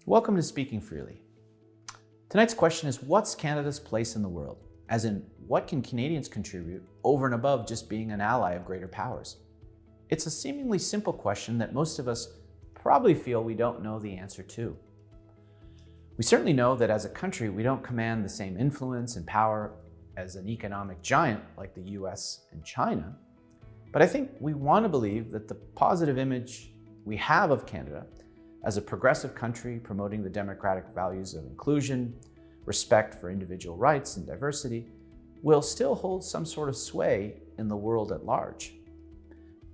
Welcome to Speaking Freely. Tonight's question is, what's Canada's place in the world? As in, what can Canadians contribute over and above just being an ally of greater powers? It's a seemingly simple question that most of us probably feel we don't know the answer to. We certainly know that as a country, we don't command the same influence and power as an economic giant like the US and China. But I think we want to believe that the positive image we have of Canada as a progressive country promoting the democratic values of inclusion, respect for individual rights and diversity, will still hold some sort of sway in the world at large.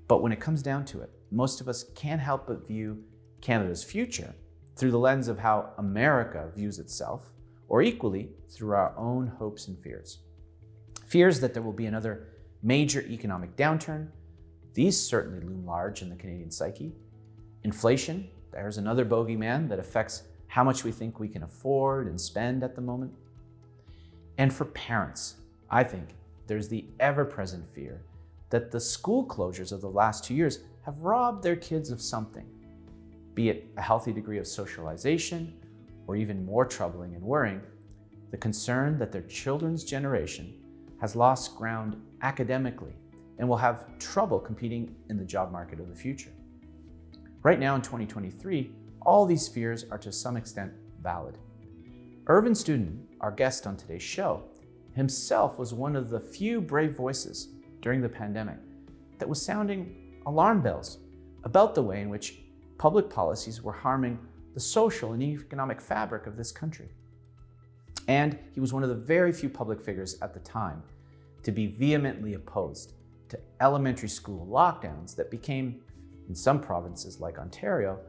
But when it comes down to it, most of us can't help but view Canada's future through the lens of how America views itself, or equally through our own hopes and fears. Fears that there will be another major economic downturn. These certainly loom large in the Canadian psyche. Inflation, there's another bogeyman that affects how much we think we can afford and spend at the moment. And for parents, I think there's the ever-present fear that the school closures of the last 2 years have robbed their kids of something, be it a healthy degree of socialization, or even more troubling and worrying, the concern that their children's generation has lost ground academically and will have trouble competing in the job market of the future. Right now in 2023, all these fears are to some extent valid. Irvin Student, our guest on today's show, himself was one of the few brave voices during the pandemic that was sounding alarm bells about the way in which public policies were harming the social and economic fabric of this country. And he was one of the very few public figures at the time to be vehemently opposed to elementary school lockdowns that became, in some provinces like Ontario,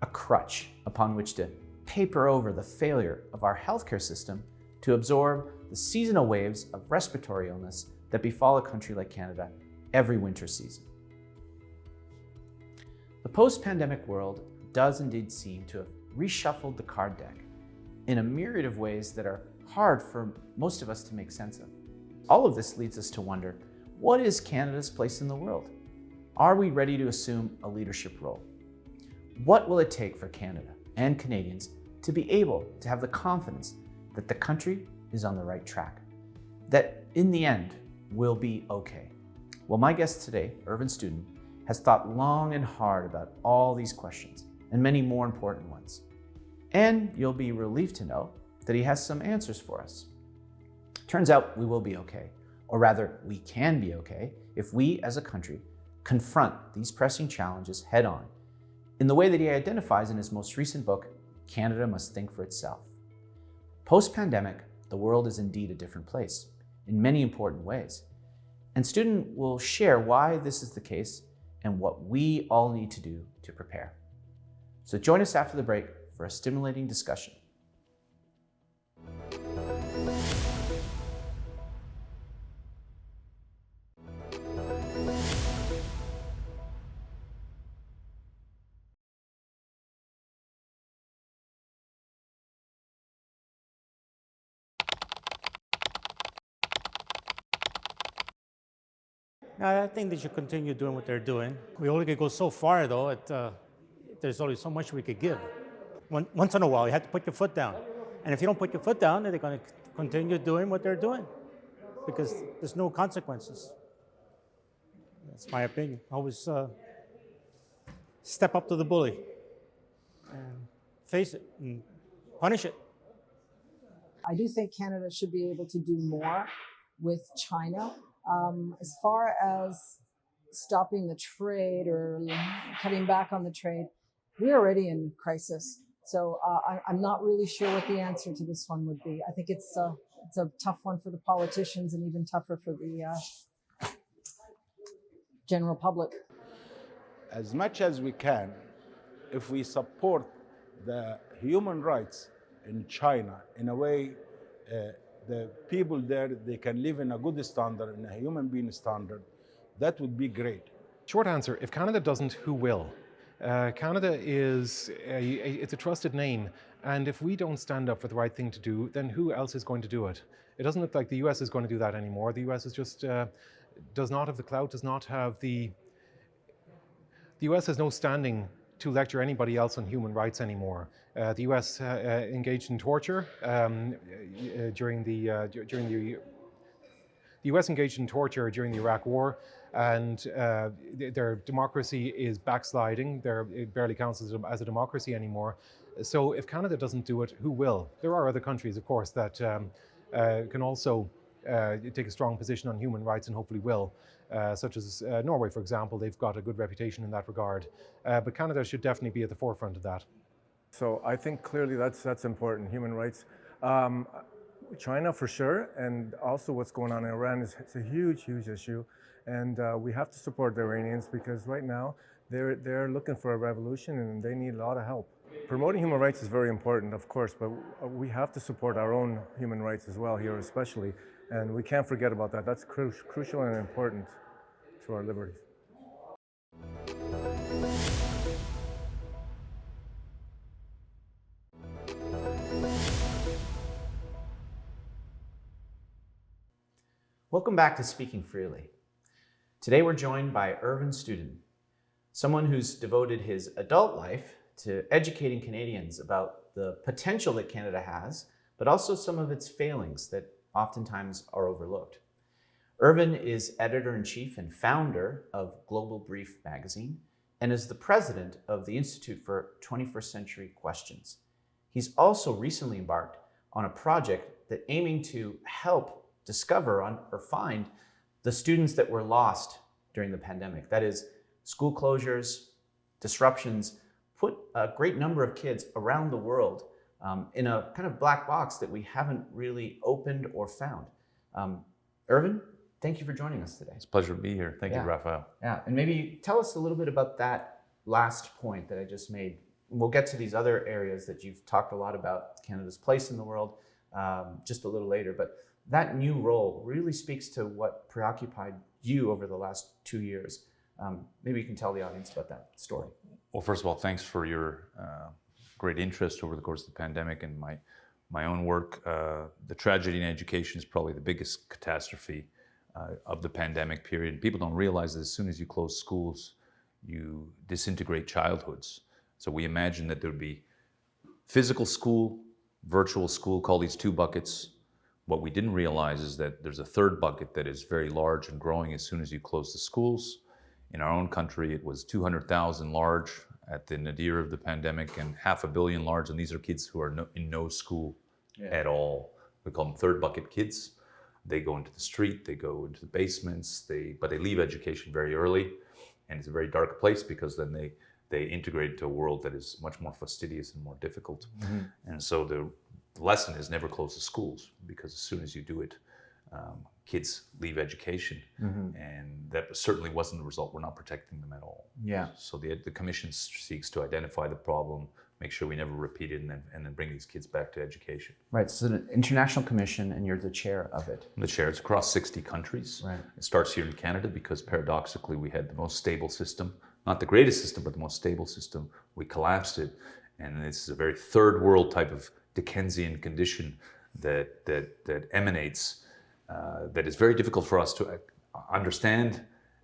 a crutch upon which to paper over the failure of our healthcare system to absorb the seasonal waves of respiratory illness that befall a country like Canada every winter season. The post-pandemic world does indeed seem to have reshuffled the card deck in a myriad of ways that are hard for most of us to make sense of. All of this leads us to wonder, what is Canada's place in the world? Are we ready to assume a leadership role? What will it take for Canada and Canadians to be able to have the confidence that the country is on the right track, that in the end we'll be okay? Well, my guest today, Irvin Student, has thought long and hard about all these questions and many more important ones. And you'll be relieved to know that he has some answers for us. Turns out we will be okay, or rather we can be okay if we as a country confront these pressing challenges head on in the way that he identifies in his most recent book, Canada Must Think for Itself. Post-pandemic, the world is indeed a different place in many important ways. And Student will share why this is the case and what we all need to do to prepare. So join us after the break for a stimulating discussion. I think they should continue doing what they're doing. We only can go so far, though. There's only so much we could give. Once in a while, you have to put your foot down. And if you don't put your foot down, then they're going to continue doing what they're doing because there's no consequences. That's my opinion. Always step up to the bully and face it and punish it. I do think Canada should be able to do more with China. As far as stopping the trade or cutting back on the trade, we're already in crisis. So I'm not really sure what the answer to this one would be. I think it's a tough one for the politicians and even tougher for the general public. As much as we can, if we support the human rights in China in a way the people there, they can live in a good standard, in a human being standard, that would be great. Short answer, if Canada doesn't, who will? Canada it's a trusted name, and if we don't stand up for the right thing to do, then who else is going to do it? It doesn't look like the US is going to do that anymore. The US is just does not have the clout, does not have the US has no standing to lecture anybody else on human rights anymore. The US engaged in torture during the US engaged in torture during the Iraq War, and their democracy is backsliding. It barely counts as a democracy anymore. So if Canada doesn't do it, who will? There are other countries, of course, that can also take a strong position on human rights and hopefully will, such as Norway, for example. They've got a good reputation in that regard. But Canada should definitely be at the forefront of that. So I think clearly that's important, human rights. China for sure, and also what's going on in Iran it's a huge issue, and we have to support the Iranians because right now they're looking for a revolution and they need a lot of help. Promoting human rights is very important, of course, but we have to support our own human rights as well here, especially, and we can't forget about that. That's crucial and important to our liberties. Welcome back to Speaking Freely. Today we're joined by Irvin Studin, someone who's devoted his adult life to educating Canadians about the potential that Canada has, but also some of its failings that oftentimes are overlooked. Irvin is editor-in-chief and founder of Global Brief magazine and is the president of the Institute for 21st Century Questions. He's also recently embarked on a project that aiming to help discover or find the students that were lost during the pandemic. That is, school closures, disruptions, put a great number of kids around the world in a kind of black box that we haven't really opened or found. Irvin, thank you for joining us today. It's a pleasure to be here. Thank you, Raphael. Yeah, and maybe tell us a little bit about that last point that I just made. We'll get to these other areas that you've talked a lot about, Canada's place in the world, just a little later, but that new role really speaks to what preoccupied you over the last 2 years. Maybe you can tell the audience about that story. Well, first of all, thanks for your great interest over the course of the pandemic and my own work. The tragedy in education is probably the biggest catastrophe of the pandemic period. People don't realize that as soon as you close schools, you disintegrate childhoods. So we imagine that there would be physical school, virtual school, call these two buckets. What we didn't realize is that there's a third bucket that is very large and growing as soon as you close the schools. In our own country, it was 200,000 large at the nadir of the pandemic and 500 million large, and these are kids who are in no school at all. We call them third bucket kids. They go into the street, they go into the basements, but they leave education very early, and it's a very dark place because then they integrate into a world that is much more fastidious and more difficult. Mm-hmm. And so the lesson is never close the schools, because as soon as you do it, kids leave education, and that certainly wasn't the result. We're not protecting them at all. Yeah. So the Commission seeks to identify the problem, make sure we never repeat it, and then bring these kids back to education. Right. So it's an international commission, and you're the chair of it. I'm the chair. It's across 60 countries. Right. It starts here in Canada because paradoxically we had the most stable system, not the greatest system, but the most stable system. We collapsed it, and this is a very third world type of Dickensian condition that emanates, that is very difficult for us to understand,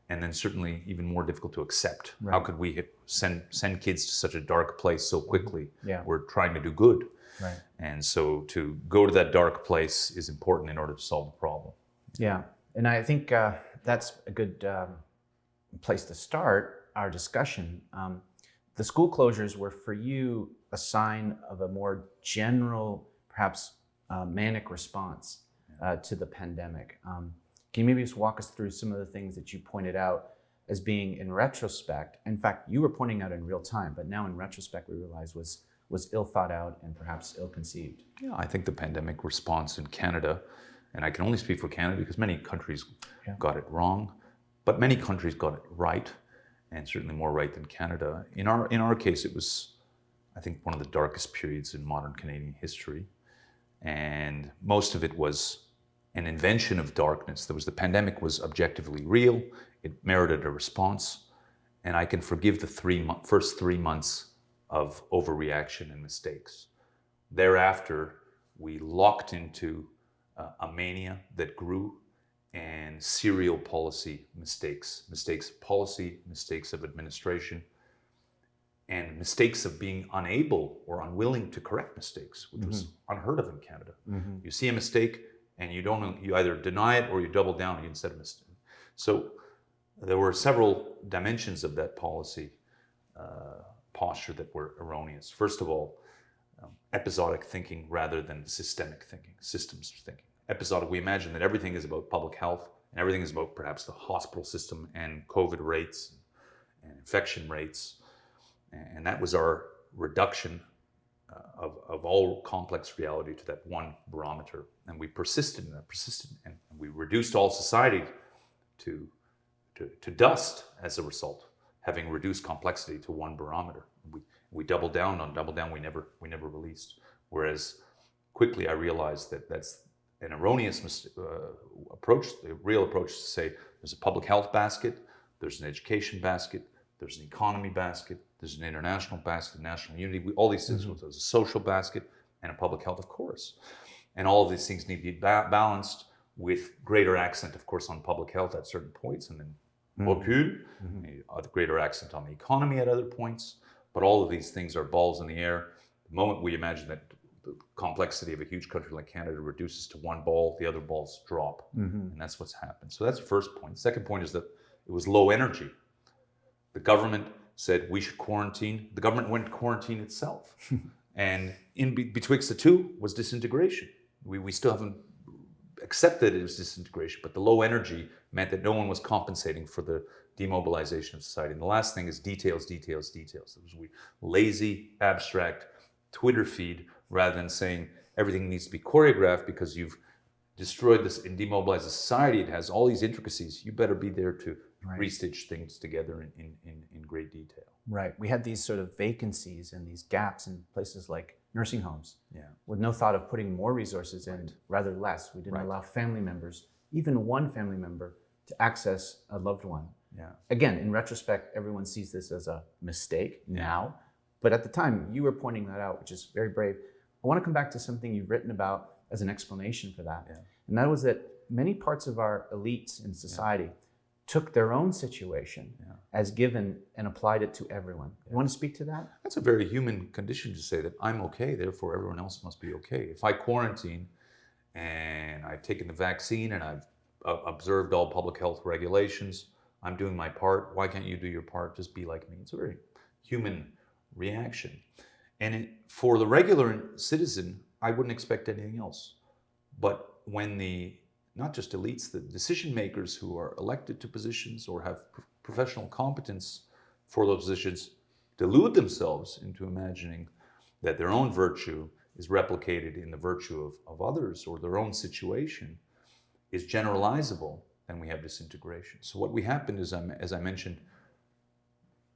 and then certainly even more difficult to accept. Right. How could we send kids to such a dark place so quickly? Yeah. We're trying to do good. Right. And so to go to that dark place is important in order to solve the problem. Yeah, and I think that's a good place to start our discussion. The school closures were for you a sign of a more general, perhaps manic response to the pandemic. Can you maybe just walk us through some of the things that you pointed out as being, in retrospect, in fact, you were pointing out in real time, but now in retrospect we realize was ill thought out and perhaps ill conceived? Yeah, I think the pandemic response in Canada, and I can only speak for Canada because many countries got it wrong, but many countries got it right, and certainly more right than Canada. In our case, it was, I think, one of the darkest periods in modern Canadian history. And most of it was an invention of darkness. The pandemic was objectively real. It merited a response. and I can forgive the first 3 months of overreaction and mistakes. Thereafter, we locked into a mania that grew, and serial policy mistakes of policy, mistakes of administration, and mistakes of being unable or unwilling to correct mistakes, which was unheard of in Canada. You see a mistake and you either deny it or you double down instead of mistake. So there were several dimensions of that policy posture that were erroneous. First of all, episodic thinking rather than systemic thinking, systems thinking. Episodic, we imagine that everything is about public health and everything is about perhaps the hospital system and COVID rates and infection rates. And that was our reduction of all complex reality to that one barometer. And we persisted in that, and we reduced all society to dust as a result, having reduced complexity to one barometer. We doubled down on double down, we never released. Whereas quickly I realized that that's an erroneous approach. The real approach is to say there's a public health basket, there's an education basket, there's an economy basket, there's an international basket, national unity, all these things. There's a social basket and a public health, of course. And all of these things need to be balanced with greater accent, of course, on public health at certain points, and then recul, a greater accent on the economy at other points. But all of these things are balls in the air. The moment we imagine that the complexity of a huge country like Canada reduces to one ball, the other balls drop. And that's what's happened. So that's the first point. The second point is that it was low energy. The government said we should quarantine. The government went to quarantine itself. And in betwixt the two was disintegration. We still haven't accepted it as disintegration, but the low energy meant that no one was compensating for the demobilization of society. And the last thing is details. It was lazy, abstract Twitter feed rather than saying everything needs to be choreographed because you've destroyed this and demobilized the society. It has all these intricacies. You better be there to restitch things together in great detail. Right. We had these sort of vacancies and these gaps in places like nursing homes, with no thought of putting more resources in, rather less. We didn't allow family members, even one family member, to access a loved one. Again, in retrospect, everyone sees this as a mistake now, but at the time you were pointing that out, which is very brave. I want to come back to something you've written about as an explanation for that. And that was that many parts of our elites in society took their own situation as given and applied it to everyone. You want to speak to that? That's a very human condition to say that I'm okay, therefore everyone else must be okay. If I quarantine and I've taken the vaccine and I've observed all public health regulations, I'm doing my part, why can't you do your part? Just be like me. It's a very human reaction. And for the regular citizen, I wouldn't expect anything else. But when not just elites, the decision makers who are elected to positions or have professional competence for those positions delude themselves into imagining that their own virtue is replicated in the virtue of others, or their own situation is generalizable, then we have disintegration. So what happened is, as I mentioned,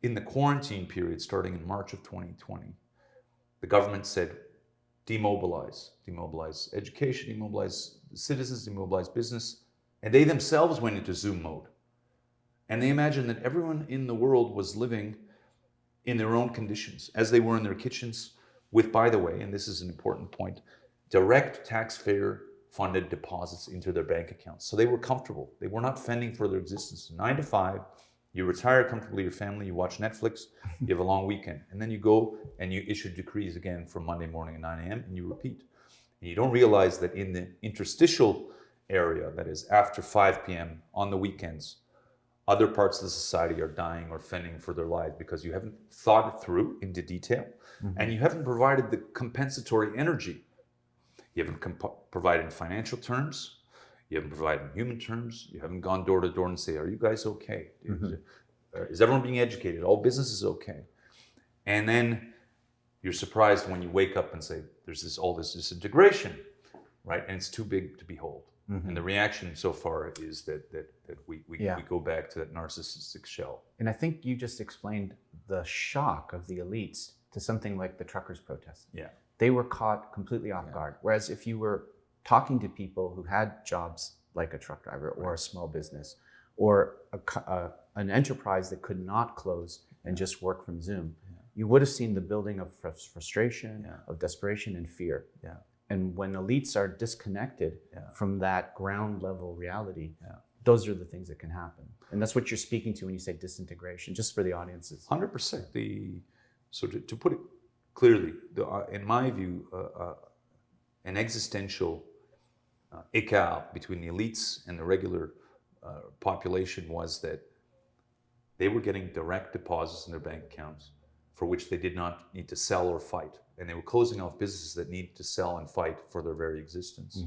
in the quarantine period starting in March of 2020, the government said, demobilize education, demobilize citizens, demobilize business, and they themselves went into Zoom mode. And they imagined that everyone in the world was living in their own conditions, as they were in their kitchens, with, by the way, and this is an important point, direct taxpayer-funded deposits into their bank accounts. So they were comfortable. They were not fending for their existence. 9 to 5, you retire comfortably, your family, you watch Netflix, you have a long weekend, and then you go and you issue decrees again from Monday morning at 9 a.m. and you repeat. And you don't realize that in the interstitial area, that is after 5 p.m. on the weekends, other parts of the society are dying or fending for their lives because you haven't thought it through into detail, and you haven't provided the compensatory energy. You haven't provided in financial terms, you haven't provided in human terms, you haven't gone door to door and say, are you guys okay? Is everyone being educated? All business is okay. And then you're surprised when you wake up and say, there's all this disintegration, right? And it's too big to behold. And the reaction so far is that we go back to that narcissistic shell. And I think you just explained the shock of the elites to something like the truckers' protest. They were caught completely off guard. Whereas if you were talking to people who had jobs like a truck driver or a small business or an enterprise that could not close and just work from Zoom, you would have seen the building of frustration, of desperation and fear. And when elites are disconnected from that ground level reality, those are the things that can happen. And that's what you're speaking to when you say disintegration, just for the audiences. 100%. So to put it clearly, in my view, an existential écart between the elites and the regular population was that they were getting direct deposits in their bank accounts for which they did not need to sell or fight. And they were closing off businesses that needed to sell and fight for their very existence.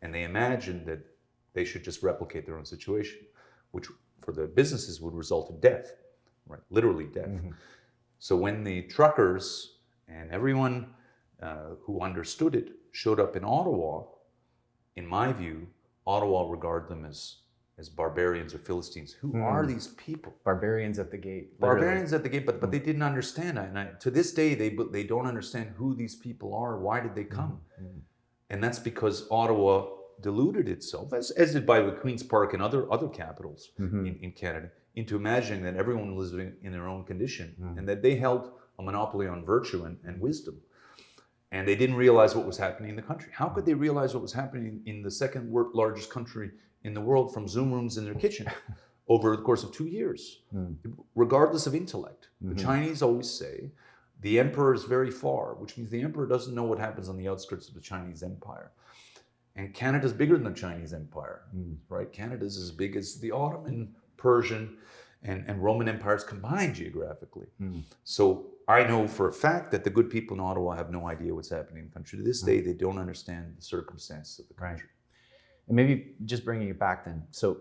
And they imagined that they should just replicate their own situation, which for the businesses would result in death, right? Literally death. So when the truckers and everyone who understood it showed up in Ottawa, in my view, Ottawa regarded them as barbarians or Philistines. Who are these people? Barbarians at the gate. Literally. Barbarians at the gate, but they didn't understand. And to this day, they don't understand who these people are. Why did they come? And that's because Ottawa deluded itself, as did by the Queen's Park and other capitals in Canada, into imagining that everyone was living in their own condition and that they held a monopoly on virtue and wisdom. And they didn't realize what was happening in the country. How could they realize what was happening in the second largest country in the world from Zoom rooms in their kitchen over the course of 2 years, regardless of intellect? The Chinese always say, the emperor is very far, which means the emperor doesn't know what happens on the outskirts of the Chinese empire. And Canada's bigger than the Chinese empire, right? Canada's as big as the Ottoman, Persian, and Roman empires combined geographically. So I know for a fact that the good people in Ottawa have no idea what's happening in the country. To this day, they don't understand the circumstances of the country. And maybe just bringing it back then. So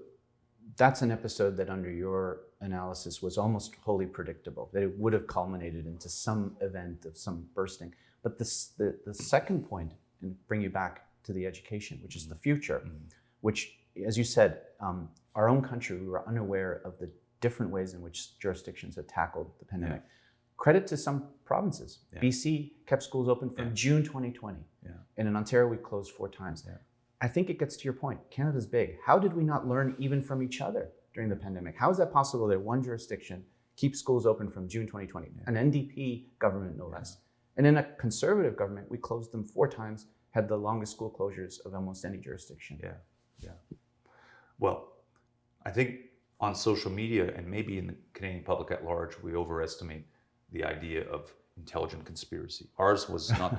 that's an episode that under your analysis was almost wholly predictable, that it would have culminated into some event of some bursting. But the second point, and bring you back to the education, which is the future, which, as you said, our own country, we were unaware of the different ways in which jurisdictions had tackled the pandemic. Credit to some provinces. BC kept schools open from June 2020. And in Ontario, we closed 4 times. I think it gets to your point. Canada's big. How did we not learn even from each other during the pandemic? How is that possible that one jurisdiction keeps schools open from June 2020? An NDP government, no less. And in a conservative government, we closed them 4 times, had the longest school closures of almost any jurisdiction. Well, I think on social media and maybe in the Canadian public at large, we overestimate the idea of intelligent conspiracy. Ours was not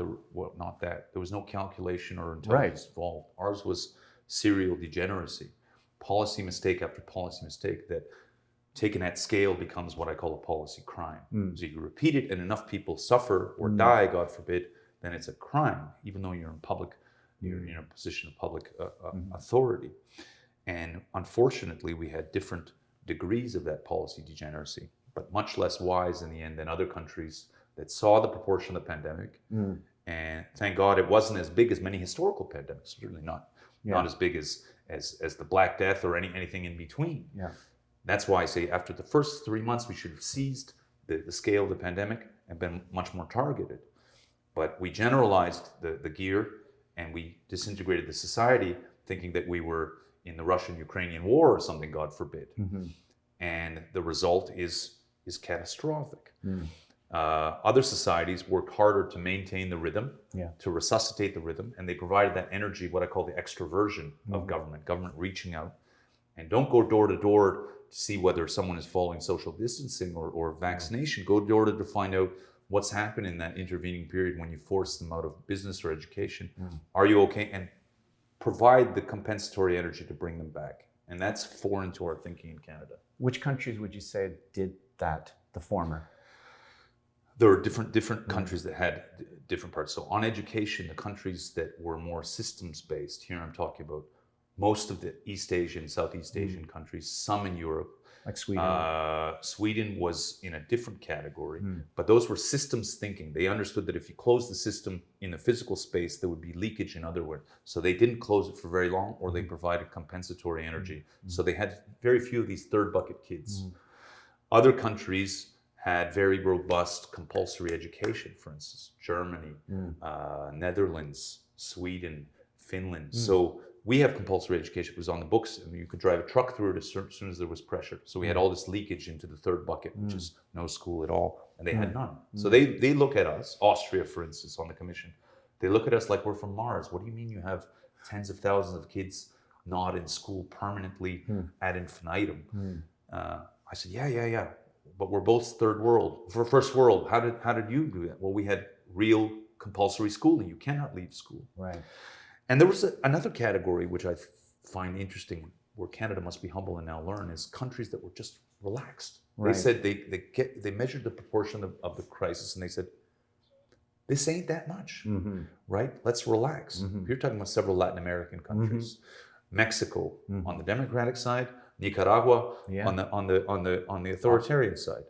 not that. There was no calculation or intelligence involved. Ours was serial degeneracy, policy mistake after policy mistake that, taken at scale, becomes what I call a policy crime. So you repeat it and enough people suffer or die, God forbid, then it's a crime, even though you're in public, you're in a position of public authority. And unfortunately, we had different degrees of that policy degeneracy, but much less wise in the end than other countries that saw the proportion of the pandemic. And thank God it wasn't as big as many historical pandemics, certainly not as big as the Black Death or anything in between. That's why I say after the first 3 months, we should have seized the scale of the pandemic and been much more targeted. But we generalized the gear and we disintegrated the society, thinking that we were in the Russian-Ukrainian war or something, God forbid. And the result is catastrophic. Other societies worked harder to maintain the rhythm, to resuscitate the rhythm, and they provided that energy, what I call the extroversion of government reaching out. And don't go door to door to see whether someone is following social distancing or vaccination. Go door to door to find out what's happened in that intervening period when you force them out of business or education. Are you okay? And provide the compensatory energy to bring them back. And that's foreign to our thinking in Canada. Which countries would you say did that, the former? There are different countries that had different parts. So on education, the countries that were more systems-based, here I'm talking about most of the East Asian, Southeast Asian countries, some in Europe. Like Sweden. Sweden was in a different category, but those were systems thinking. They understood that if you close the system in the physical space, there would be leakage in other words. So they didn't close it for very long, or they provided compensatory energy. So they had very few of these third bucket kids. Other countries had very robust compulsory education, for instance, Germany, Netherlands, Sweden, Finland. So we have compulsory education. It was on the books, and you could drive a truck through it as soon as there was pressure. So we had all this leakage into the third bucket, which is no school at all, and they had none. So they look at us, Austria, for instance, on the commission. They look at us like we're from Mars. What do you mean you have tens of thousands of kids not in school permanently ad infinitum? I said, yeah. But we're both third world, for first world. How did you do that? Well, we had real compulsory schooling. You cannot leave school. Right. And there was another category which I find interesting, where Canada must be humble and now learn, is countries that were just relaxed. Right. They said they measured the proportion of the crisis, and they said, this ain't that much, right? Let's relax. You're talking about several Latin American countries, Mexico on the democratic side, Nicaragua on the authoritarian side.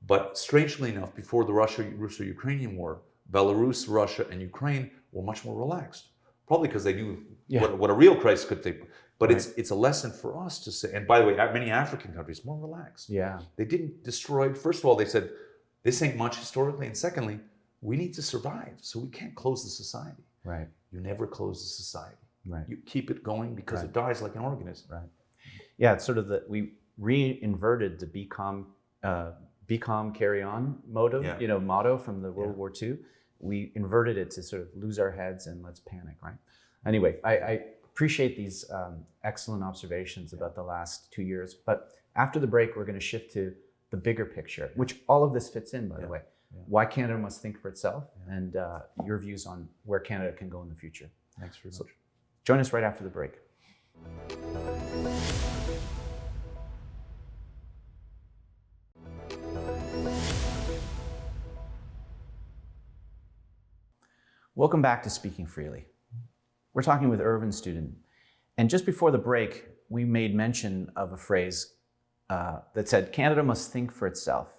But strangely enough, before the Russo-Ukrainian war, Belarus, Russia, and Ukraine were much more relaxed. Probably because they knew what a real crisis could take. But it's a lesson for us to say, and by the way, many African countries more relaxed. Yeah. They didn't destroy. First of all, they said, this ain't much historically. And secondly, we need to survive. So we can't close the society. Right. You never close the society. Right. You keep it going because it dies like an organism. Right. Yeah, it's sort of we re-inverted the be calm, carry on motto from the World War II. We inverted it to sort of lose our heads and let's panic, right? Anyway, I appreciate these excellent observations about the last 2 years. But after the break, we're going to shift to the bigger picture, which all of this fits in, by the way. Why Canada must think for itself, and your views on where Canada can go in the future. Thanks very much. Join us right after the break. Welcome back to Speaking Freely. We're talking with Irvin Student. And just before the break, we made mention of a phrase that said, Canada must think for itself.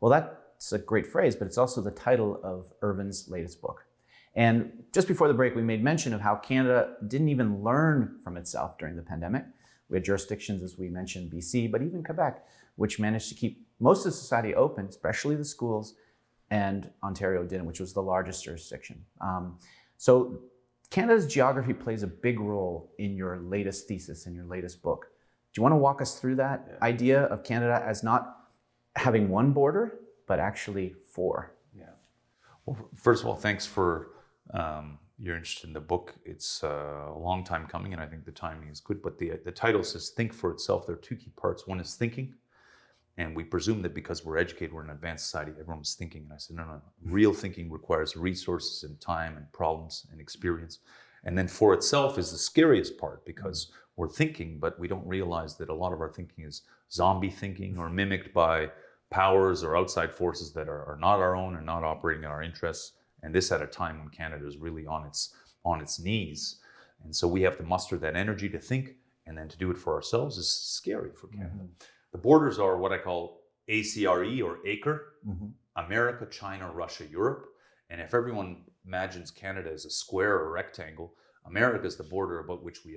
Well, that's a great phrase, but it's also the title of Irvin's latest book. And just before the break, we made mention of how Canada didn't even learn from itself during the pandemic. We had jurisdictions, as we mentioned, BC, but even Quebec, which managed to keep most of society open, especially the schools, and Ontario didn't, which was the largest jurisdiction. So Canada's geography plays a big role in your latest thesis, in your latest book. Do you want to walk us through that idea of Canada as not having one border, but actually four? Yeah. Well, first of all, thanks for your interest in the book. It's a long time coming, and I think the timing is good. But the title says think for itself. There are two key parts. One is thinking. And we presume that because we're educated, we're an advanced society, everyone's thinking. And I said, no. Real thinking requires resources and time and problems and experience. And then for itself is the scariest part, because we're thinking, but we don't realize that a lot of our thinking is zombie thinking or mimicked by powers or outside forces that are not our own and not operating in our interests. And this at a time when Canada is really on its knees. And so we have to muster that energy to think, and then to do it for ourselves is scary for Canada. The borders are what I call ACRE or ACRE, America, China, Russia, Europe. And if everyone imagines Canada as a square or rectangle, America is the border about which we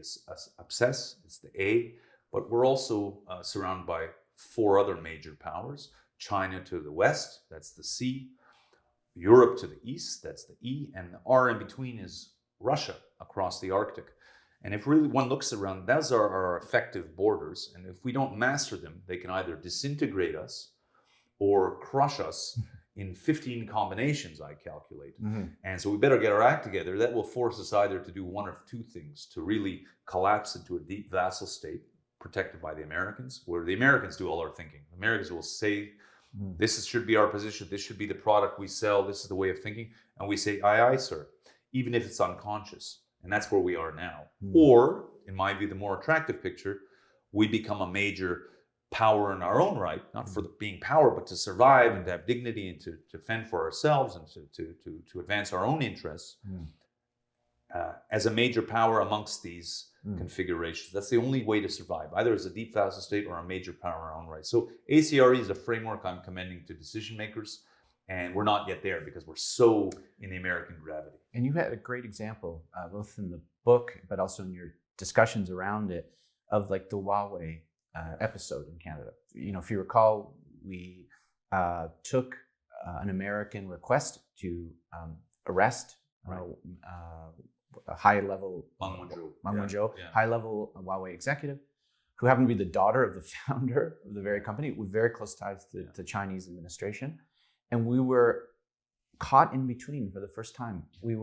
obsess, it's the A, but we're also surrounded by four other major powers. China to the west, that's the C. Europe to the east, that's the E. And the R in between is Russia across the Arctic. And if really one looks around, those are our effective borders. And if we don't master them, they can either disintegrate us or crush us in 15 combinations, I calculate. And so we better get our act together. That will force us either to do one of two things: to really collapse into a deep vassal state protected by the Americans, where the Americans do all our thinking. The Americans will say, should be our position, this should be the product we sell, this is the way of thinking. And we say, aye, aye, sir, even if it's unconscious. And that's where we are now. Or, in my view, the more attractive picture, we become a major power in our own right, not for being power, but to survive and to have dignity and to fend for ourselves and to advance our own interests as a major power amongst these configurations. That's the only way to survive, either as a deep vassal state or a major power in our own right. So ACRE is a framework I'm commending to decision makers. And we're not yet there because we're so in the American gravity. And you had a great example, both in the book, but also in your discussions around it, of like the Huawei episode in Canada. You know, if you recall, we took an American request to arrest a high-level Wang Wenzhou. Wenzhou, Yeah. high-level Huawei executive, who happened to be the daughter of the founder of the very company, with very close ties to the Chinese administration. And we were caught in between for the first time. We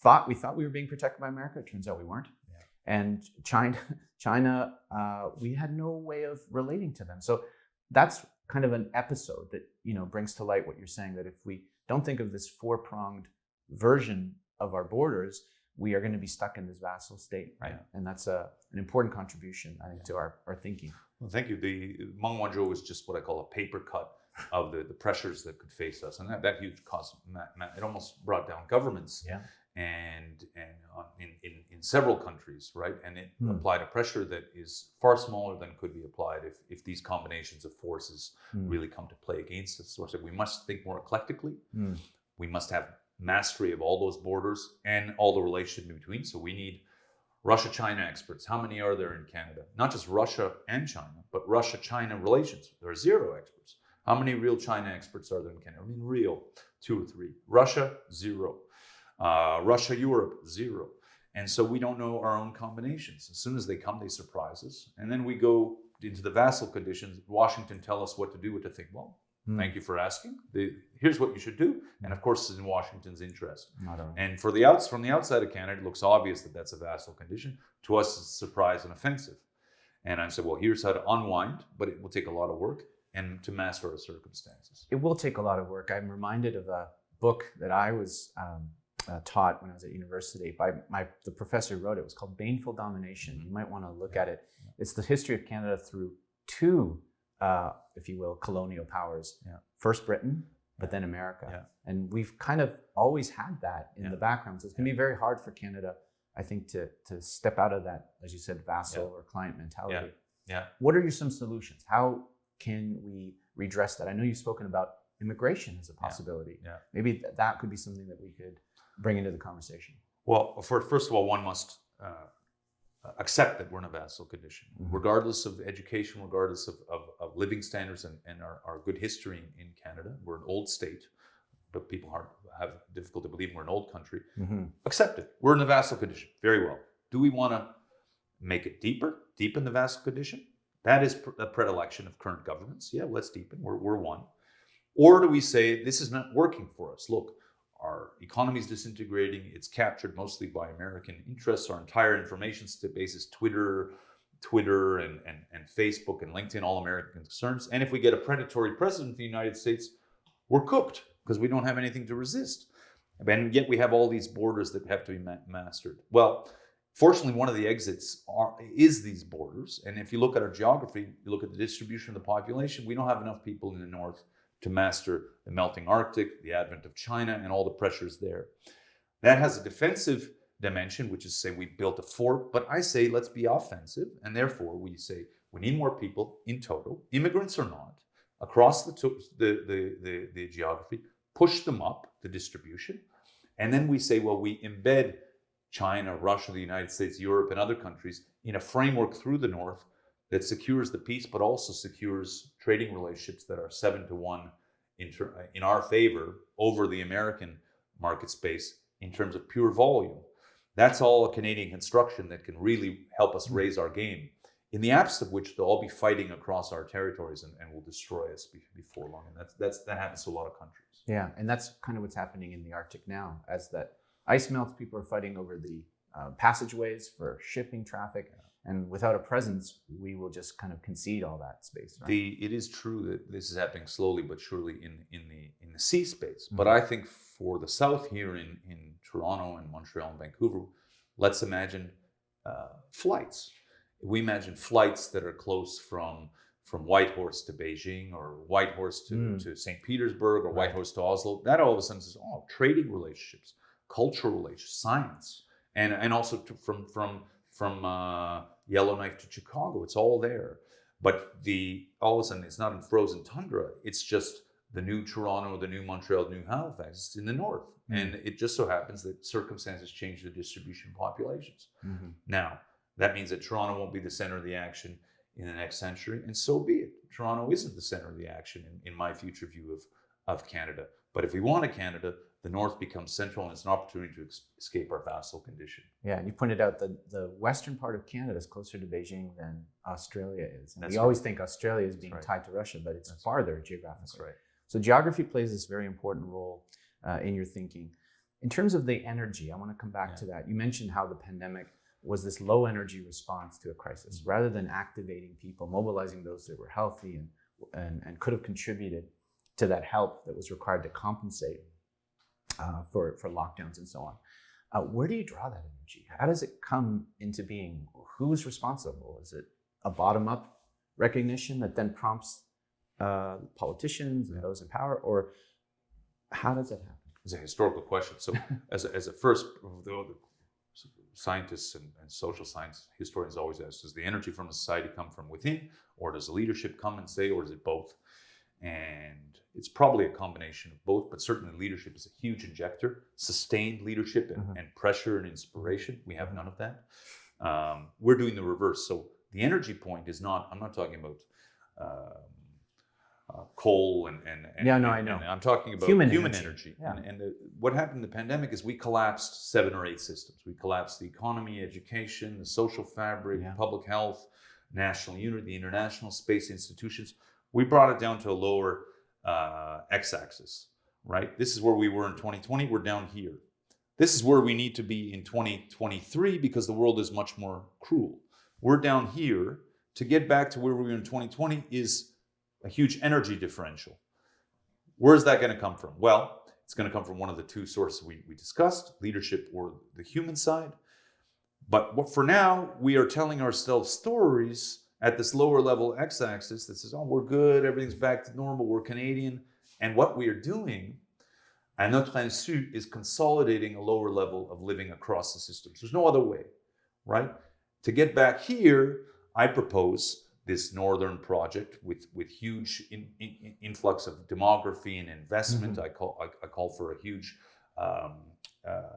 thought we were being protected by America. It turns out we weren't. Yeah. And China, we had no way of relating to them. So that's kind of an episode that brings to light what you're saying, that if we don't think of this four-pronged version of our borders, we are going to be stuck in this vassal state, right? Yeah. And that's an important contribution, I think, to our thinking. Well, thank you. The Meng Wanzhou is just what I call a paper cut of the pressures that could face us, and that huge cost, it almost brought down governments, and in several countries, right? And it applied a pressure that is far smaller than could be applied if these combinations of forces really come to play against us. So we must think more eclectically. We must have mastery of all those borders and all the relationship in between. So we need Russia-China experts. How many are there in Canada? Not just Russia and China, but Russia-China relations. There are 0 experts. How many real China experts are there in Canada? I mean, real, 2 or 3. Russia, 0. Russia-Europe, 0. And so we don't know our own combinations. As soon as they come, they surprise us. And then we go into the vassal conditions. Washington tell us what to do, what to think. Well, thank you for asking. Here's what you should do. And of course, it's in Washington's interest. And from the outside of Canada, it looks obvious that that's a vassal condition. To us, it's a surprise and offensive. And I said, well, here's how to unwind, but it will take a lot of work and to master our circumstances. It will take a lot of work. I'm reminded of a book that I was taught when I was at university by the professor who wrote it. It was called Baneful Domination. You might want to look at it. It's the history of Canada through 2 if you will, colonial powers. First Britain, but then America. And we've kind of always had that in the background. So it's going to be very hard for Canada, I think, to step out of that, as you said, vassal or client mentality. What are some solutions? How can we redress that? I know you've spoken about immigration as a possibility. Maybe that could be something that we could bring into the conversation. Well, first of all, one must accept that we're in a vassal condition, regardless of education, regardless of living standards and our good history in Canada. We're an old state, but people have difficulty believing we're an old country. Accept it. We're in a vassal condition. Very well. Do we want to make it deepen the vassal condition? That is a predilection of current governments. Yeah, let's deepen. We're one. Or do we say, this is not working for us? Look, our economy is disintegrating. It's captured mostly by American interests. Our entire information base is Twitter and Facebook and LinkedIn, all American concerns. And if we get a predatory president of the United States, we're cooked because we don't have anything to resist. And yet we have all these borders that have to be mastered. Well, fortunately, one of the exits is these borders. And if you look at our geography, you look at the distribution of the population, we don't have enough people in the north to master the melting Arctic, the advent of China, and all the pressures there. That has a defensive dimension, which is say we built a fort, but I say let's be offensive, and therefore we say we need more people in total, immigrants or not, across the geography, push them up the distribution, and then we say, well, we embed China, Russia, the United States, Europe, and other countries in a framework through the north that secures the peace, but also secures trading relationships that are 7-1 in our favor over the American market space in terms of pure volume. That's all a Canadian construction that can really help us raise our game, in the absence of which they'll all be fighting across our territories and will destroy us before long. And that happens to a lot of countries. Yeah, and that's kind of what's happening in the Arctic now. As that ice melts, people are fighting over the passageways for shipping traffic. And without a presence, we will just kind of concede all that space. Right? It is true that this is happening slowly but surely in the sea space. But I think for the South here in Toronto and Montreal and Vancouver, let's imagine flights. We imagine flights that are close from Whitehorse to Beijing, or Whitehorse to St. Petersburg, or Whitehorse to Oslo. That all of a sudden says, oh, trading relationships, cultural relations, science, and also from Yellowknife to Chicago. It's all there. But all of a sudden, it's not in frozen tundra. It's just the new Toronto, the new Montreal, the new Halifax. It's in the north. And it just so happens that circumstances change the distribution of populations. Now, that means that Toronto won't be the center of the action in the next century, and so be it. Toronto isn't the center of the action in my future view of Canada. But if we want a Canada the North becomes central, and it's an opportunity to escape our vassal condition. Yeah, and you pointed out that the western part of Canada is closer to Beijing than Australia is. And That's we right. always think Australia is being right. tied to Russia, but it's That's farther geographically. That's right. So geography plays this very important role in your thinking. In terms of the energy, I want to come back to that. You mentioned how the pandemic was this low energy response to a crisis. Rather than activating people, mobilizing those that were healthy and could have contributed to that help that was required to compensate for lockdowns and so on. Where do you draw that energy? How does it come into being? Who is responsible? Is it a bottom-up recognition that then prompts politicians and those in power, or how does that happen? It's a historical question. So as a first, the scientists and social science historians always ask, does the energy from a society come from within, or does the leadership come and say, or is it both? And it's probably a combination of both, but certainly leadership is a huge injector, sustained leadership and pressure and inspiration. We have none of that. We're doing the reverse. So the energy point is not, I'm not talking about coal and I know. And I'm talking about human energy. Yeah. And what happened in the pandemic is we collapsed 7 or 8 systems. We collapsed the economy, education, the social fabric, public health, national unity, the international space institutions. We brought it down to a lower x-axis, right? This is where we were in 2020. We're down here. This is where we need to be in 2023 because the world is much more cruel. We're down here. To get back to where we were in 2020 is a huge energy differential. Where's that going to come from? Well, it's going to come from one of the 2 sources we discussed, leadership or the human side. But for now, we are telling ourselves stories at this lower level x-axis that says, oh, we're good, everything's back to normal, we're Canadian. And what we are doing, à notre insu, is consolidating a lower level of living across the systems. There's no other way, right? To get back here, I propose this northern project with huge influx of demography and investment. I call for a huge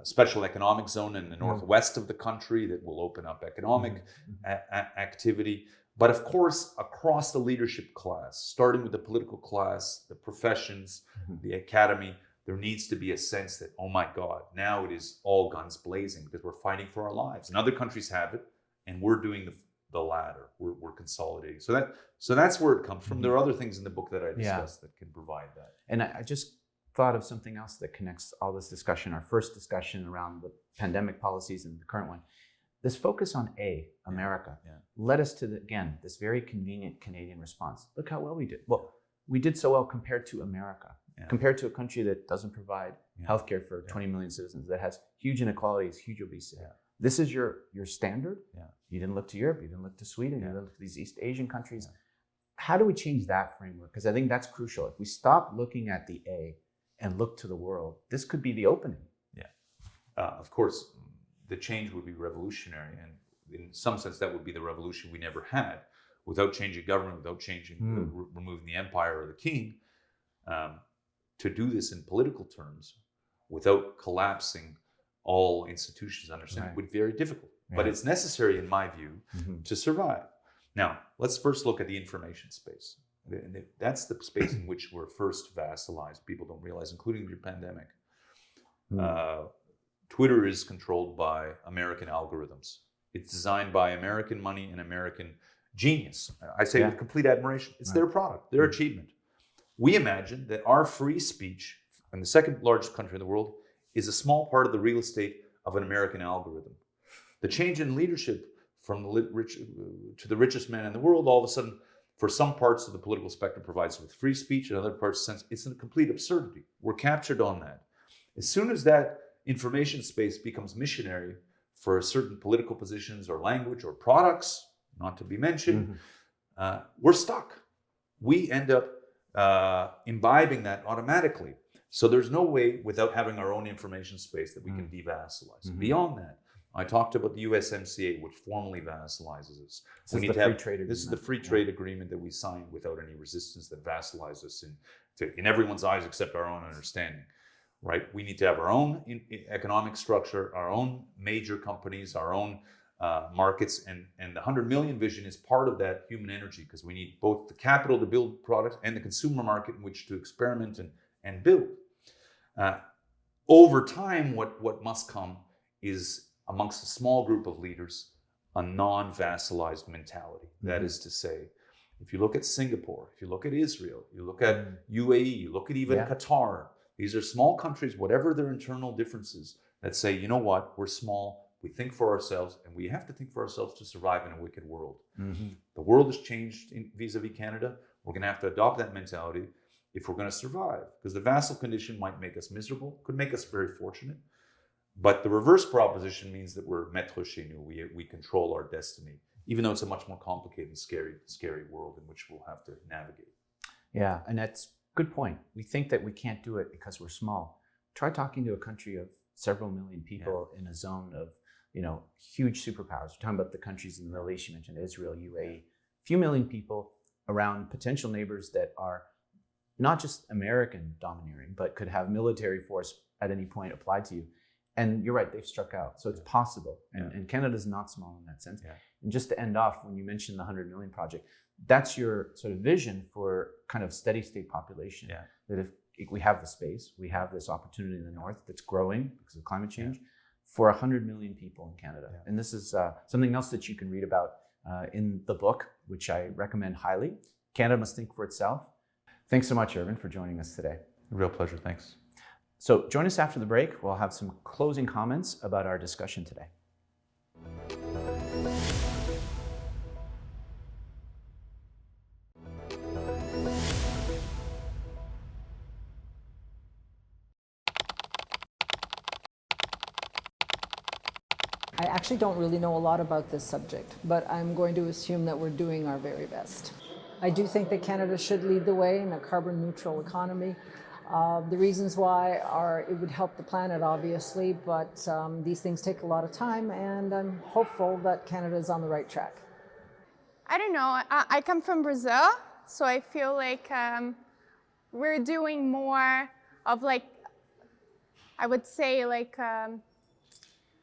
special economic zone in the northwest of the country that will open up economic activity. But of course, across the leadership class, starting with the political class, the professions, the academy, there needs to be a sense that, oh my God, now it is all guns blazing because we're fighting for our lives. And other countries have it, and we're doing the latter. We're consolidating. So that's where it comes from. There are other things in the book that I discussed that can provide that. And I just thought of something else that connects all this discussion, our first discussion around the pandemic policies and the current one. This focus on America, led us to, this very convenient Canadian response. Look how well we did. Well, we did so well compared to America, compared to a country that doesn't provide healthcare for 20 million citizens, that has huge inequalities, huge obesity. This is your standard. You didn't look to Europe, you didn't look to Sweden, you didn't look to these East Asian countries. How do we change that framework? Because I think that's crucial. If we stop looking at the A and look to the world, this could be the opening. Of course, the change would be revolutionary. And in some sense, that would be the revolution we never had. Without changing government, without changing, removing the empire or the king, to do this in political terms, without collapsing all institutions, understand, would be very difficult. But it's necessary, in my view, to survive. Now, let's first look at the information space. That's the space in which we're first vassalized. People don't realize, including the pandemic. Twitter is controlled by American algorithms. It's designed by American money and American genius. I say with complete admiration. It's their product, their achievement. We imagine that our free speech, in the second largest country in the world, is a small part of the real estate of an American algorithm. The change in leadership from the rich to the richest man in the world, all of a sudden, for some parts of the political spectrum, provides with free speech, and other parts, it's a complete absurdity. We're captured on that. As soon as that information space becomes missionary for certain political positions or language or products, not to be mentioned, we're stuck. We end up imbibing that automatically. So there's no way without having our own information space that we can devassalize. Beyond that, I talked about the USMCA, which formally vassalizes us. This is the free trade agreement that we signed without any resistance that vassalizes us in everyone's eyes except our own understanding. Right? We need to have our own economic structure, our own major companies, our own markets, and the 100 million vision is part of that human energy because we need both the capital to build products and the consumer market in which to experiment and build. Over time, what must come is, amongst a small group of leaders, a non-vassalized mentality. That is to say, if you look at Singapore, if you look at Israel, you look at UAE, you look at even Qatar, these are small countries, whatever their internal differences, that say, you know what, we're small, we think for ourselves, and we have to think for ourselves to survive in a wicked world. The world has changed vis-a-vis Canada. We're going to have to adopt that mentality if we're going to survive, because the vassal condition might make us miserable, could make us very fortunate. But the reverse proposition means that we're maître chez nous. We control our destiny, even though it's a much more complicated and scary world in which we'll have to navigate. Yeah, and that's a good point. We think that we can't do it because we're small. Try talking to a country of several million people in a zone of, huge superpowers. We're talking about the countries in the Middle East. You mentioned Israel, UAE, few million people around potential neighbors that are not just American domineering, but could have military force at any point applied to you. And you're right, they've struck out. So it's possible. And Canada's not small in that sense. Yeah. And just to end off, when you mentioned the 100 million project, that's your sort of vision for kind of steady state population. Yeah. That if we have the space, we have this opportunity in the north that's growing because of climate change for 100 million people in Canada. Yeah. And this is something else that you can read about in the book, which I recommend highly. Canada Must Think for Itself. Thanks so much, Irvin, for joining us today. Real pleasure, thanks. So join us after the break. We'll have some closing comments about our discussion today. I actually don't really know a lot about this subject, but I'm going to assume that we're doing our very best. I do think that Canada should lead the way in a carbon neutral economy. The reasons why are it would help the planet, obviously, but these things take a lot of time, and I'm hopeful that Canada is on the right track. I don't know. I come from Brazil, so I feel like we're doing more of I would say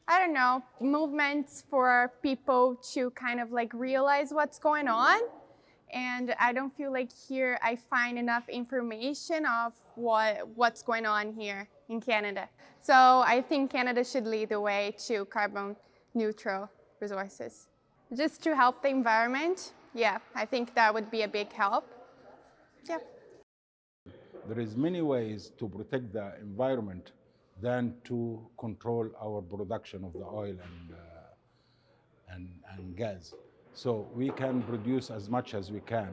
I don't know, movements for people to kind of realize what's going on. And I don't feel like here I find enough information of what's going on here in Canada. So I think Canada should lead the way to carbon neutral resources. Just to help the environment, I think that would be a big help. Yeah. There is many ways to protect the environment than to control our production of the oil and gas. So we can produce as much as we can,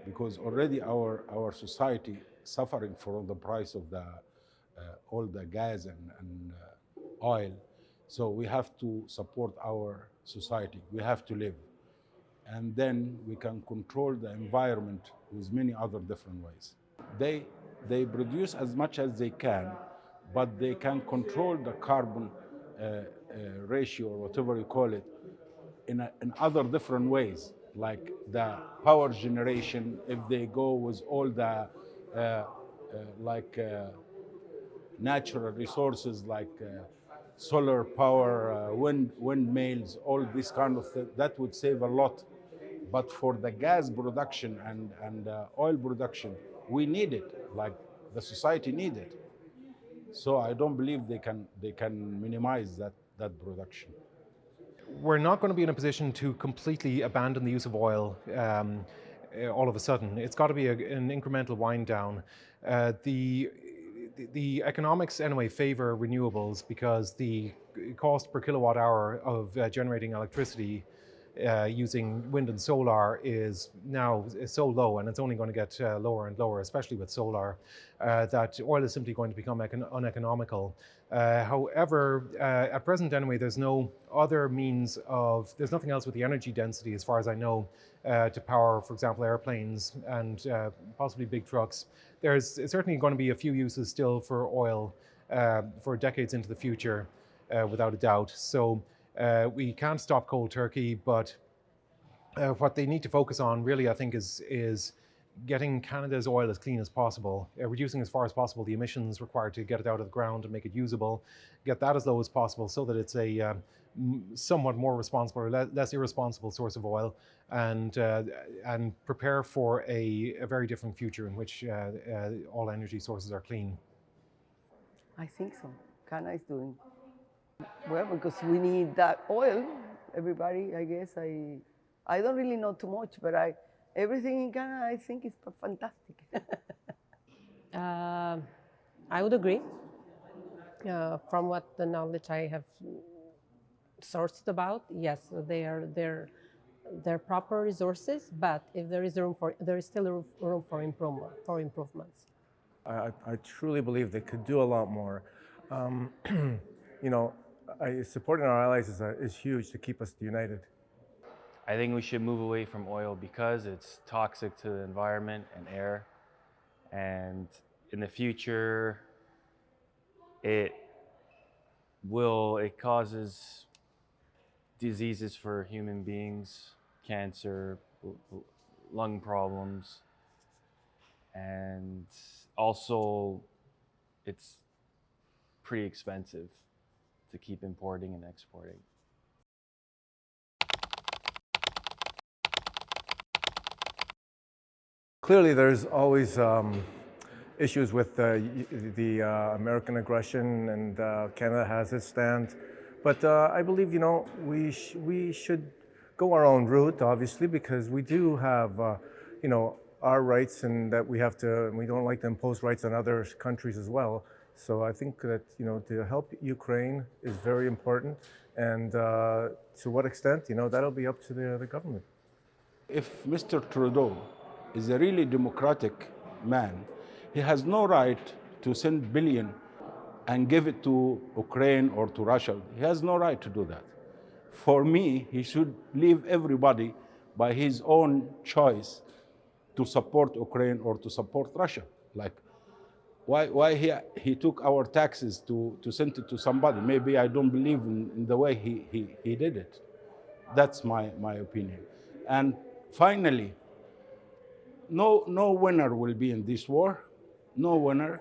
because already our society suffering from the price of all the gas and oil. So we have to support our society. We have to live. And then we can control the environment with many other different ways. They produce as much as they can, but they can control the carbon ratio, or whatever you call it, in other different ways, like the power generation. If they go with all the natural resources like solar power, windmills, all this kind of thing, that would save a lot. But for the gas production and oil production, we need it, like the society need it. So I don't believe they can minimize that production. We're not going to be in a position to completely abandon the use of oil all of a sudden. It's got to be an incremental wind down. The economics anyway favor renewables because the cost per kilowatt hour of generating electricity using wind and solar is now so low, and it's only going to get lower and lower, especially with solar, that oil is simply going to become uneconomical. However, at present anyway, there's no other means there's nothing else with the energy density, as far as I know, to power, for example, airplanes and possibly big trucks. There's certainly going to be a few uses still for oil for decades into the future, without a doubt. So we can't stop cold turkey, but what they need to focus on really, I think, is getting Canada's oil as clean as possible, reducing as far as possible the emissions required to get it out of the ground and make it usable, get that as low as possible so that it's a somewhat more responsible or less irresponsible source of oil, and prepare for a very different future in which all energy sources are clean. I think so. Canada is doing well because we need that oil. Everybody, I guess, I don't really know too much, but everything in Canada I think is fantastic. I would agree. From what the knowledge I have sourced about, yes, they're proper resources, but if there is still room for improvements. I truly believe they could do a lot more. You know, supporting our allies is huge to keep us united. I think we should move away from oil because it's toxic to the environment and air. And in the future, it causes diseases for human beings, cancer, lung problems, and also it's pretty expensive to keep importing and exporting. Clearly, there's always issues with the American aggression, and Canada has its stand. But I believe, you know, we should go our own route, obviously, because we do have, you know, our rights, and that we don't like to impose rights on other countries as well. So I think that, you know, to help Ukraine is very important, and to what extent, you know, that'll be up to the government. If Mr. Trudeau is a really democratic man, he has no right to send billion and give it to Ukraine or to Russia. He has no right to do that. For me, he should leave everybody by his own choice to support Ukraine or to support Russia. Like, why he took our taxes to send it to somebody? Maybe I don't believe in the way he did it. That's my opinion. And finally, no winner will be in this war. No winner.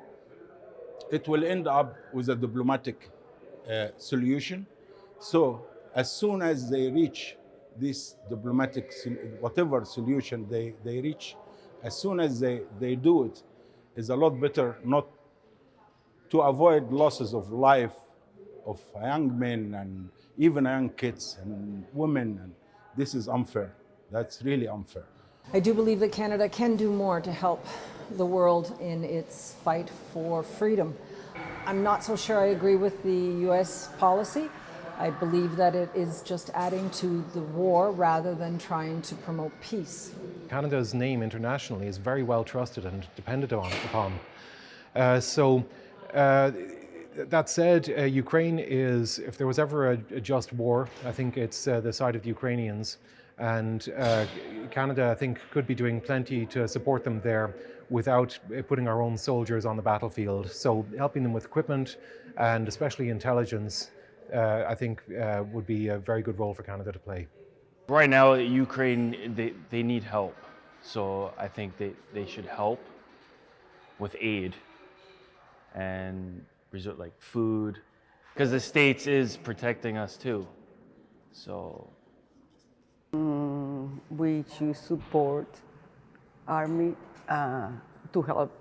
It will end up with a diplomatic solution. So as soon as they reach this diplomatic, whatever solution they reach, as soon as they do it, is a lot better, not to avoid losses of life of young men and even young kids and women. And this is unfair. That's really unfair. I do believe that Canada can do more to help the world in its fight for freedom. I'm not so sure I agree with the US policy. I believe that it is just adding to the war rather than trying to promote peace. Canada's name internationally is very well trusted and depended upon. That said, Ukraine is, if there was ever a just war, I think it's the side of the Ukrainians. And Canada, I think, could be doing plenty to support them there without putting our own soldiers on the battlefield. So helping them with equipment and especially intelligence, I think would be a very good role for Canada to play. Right now, Ukraine, they need help. So I think they should help with aid and like food, because the States is protecting us too. So we should support army to help,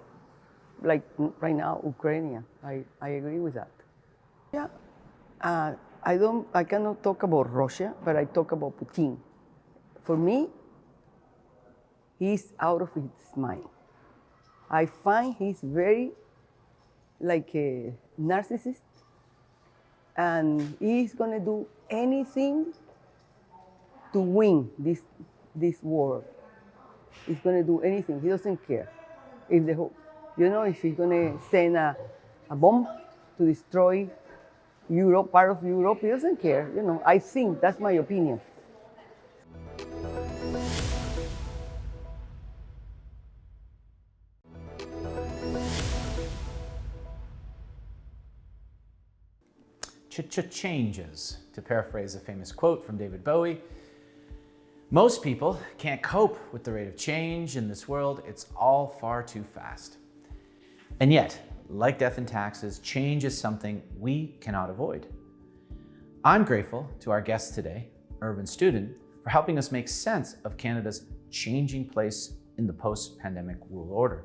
like right now, Ukraine. I agree with that. Yeah, I cannot talk about Russia, but I talk about Putin. For me, he's out of his mind. I find he's very like a narcissist, and he's gonna do anything to win this war. He's gonna do anything. He doesn't care if if he's gonna send a bomb to destroy Europe, part of Europe. He doesn't care. I think that's my opinion. Changes, to paraphrase a famous quote from David Bowie. Most people can't cope with the rate of change in this world. It's all far too fast. And yet, like death and taxes, change is something we cannot avoid. I'm grateful to our guest today, Urban Student, for helping us make sense of Canada's changing place in the post-pandemic world order,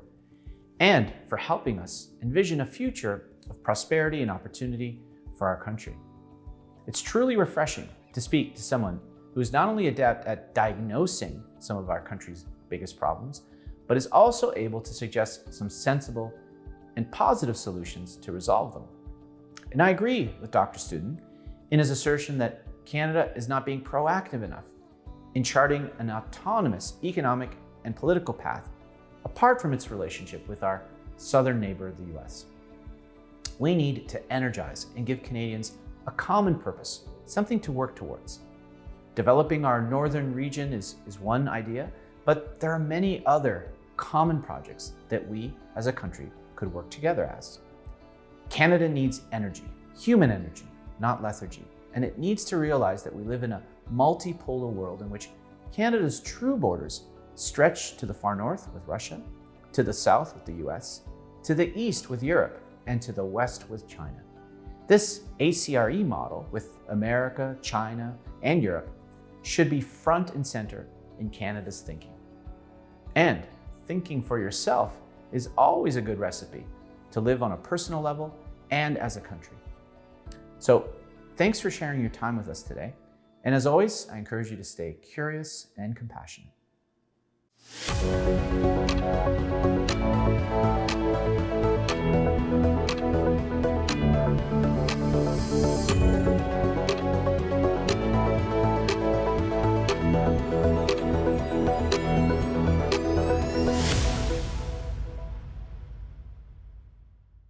and for helping us envision a future of prosperity and opportunity for our country. It's truly refreshing to speak to someone who is not only adept at diagnosing some of our country's biggest problems, but is also able to suggest some sensible and positive solutions to resolve them. And I agree with Dr. Student in his assertion that Canada is not being proactive enough in charting an autonomous economic and political path apart from its relationship with our southern neighbor, the US. We need to energize and give Canadians a common purpose, something to work towards. Developing our northern region is one idea, but there are many other common projects that we as a country could work together as. Canada needs energy, human energy, not lethargy, and it needs to realize that we live in a multipolar world in which Canada's true borders stretch to the far north with Russia, to the south with the US, to the east with Europe, and to the west with China. This ACRE model with America, China, and Europe should be front and center in Canada's thinking. And thinking for yourself is always a good recipe to live on a personal level and as a country. So thanks for sharing your time with us today. And as always, I encourage you to stay curious and compassionate.